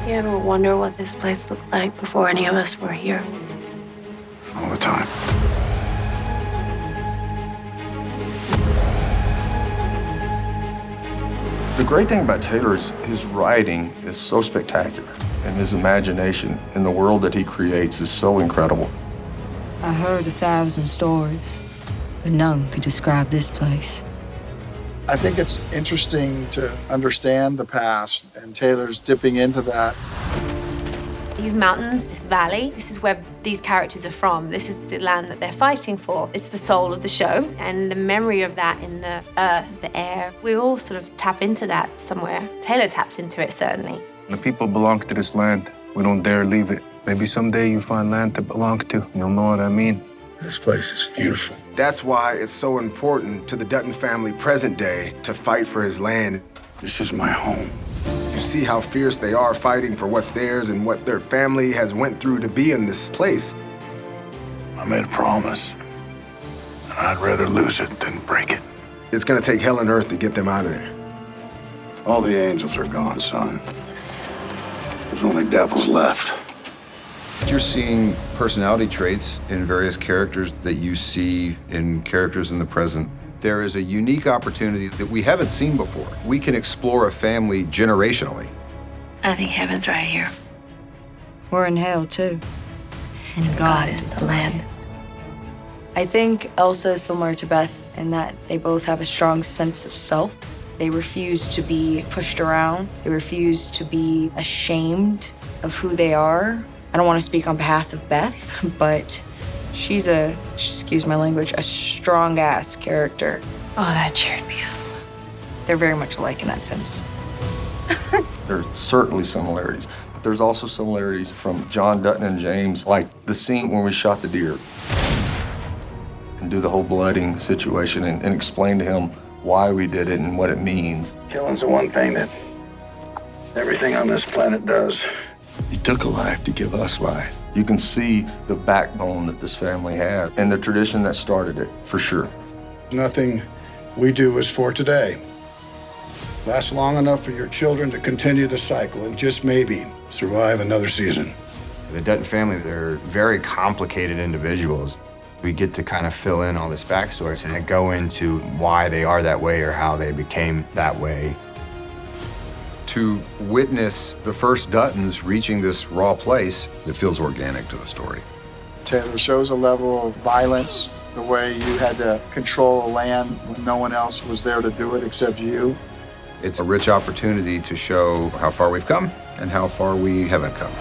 You ever wonder what this place looked like before any of us were here? All the time. The great thing about Taylor is his writing is so spectacular, and his imagination in the world that he creates is so incredible. I heard 1,000 stories, but none could describe this place. I think it's interesting to understand the past, and Taylor's dipping into that. These mountains, this valley, this is where these characters are from. This is the land that they're fighting for. It's the soul of the show, and the memory of that in the earth, the air. We all sort of tap into that somewhere. Taylor taps into it, certainly. The people belong to this land. We don't dare leave it. Maybe someday you find land to belong to. You'll know what I mean. This place is beautiful. That's why it's so important to the Dutton family present day to fight for his land. This is my home. You see how fierce they are fighting for what's theirs and what their family has went through to be in this place. I made a promise, and I'd rather lose it than break it. It's gonna take hell and earth to get them out of there. All the angels are gone, son. There's only devils left. You're seeing personality traits in various characters that you see in characters in the present. There is a unique opportunity that we haven't seen before. We can explore a family generationally. I think heaven's right here. We're in hell, too. And God is the land. I think Elsa is similar to Beth in that they both have a strong sense of self. They refuse to be pushed around. They refuse to be ashamed of who they are. I don't want to speak on behalf of Beth, but she's excuse my language, a strong-ass character. Oh, that cheered me up. They're very much alike in that sense. There are certainly similarities, but there's also similarities from John Dutton and James, like the scene when we shot the deer and do the whole blooding situation and explain to him why we did it and what it means. Killing's the one thing that everything on this planet does. He took a life to give us life. You can see the backbone that this family has and the tradition that started it, for sure. Nothing we do is for today. Last long enough for your children to continue the cycle and just maybe survive another season. The Dutton family, they're very complicated individuals. We get to kind of fill in all this backstory and go into why they are that way or how they became that way. To witness the first Duttons reaching this raw place, it feels organic to the story. Taylor shows a level of violence, the way you had to control a land when no one else was there to do it except you. It's a rich opportunity to show how far we've come and how far we haven't come.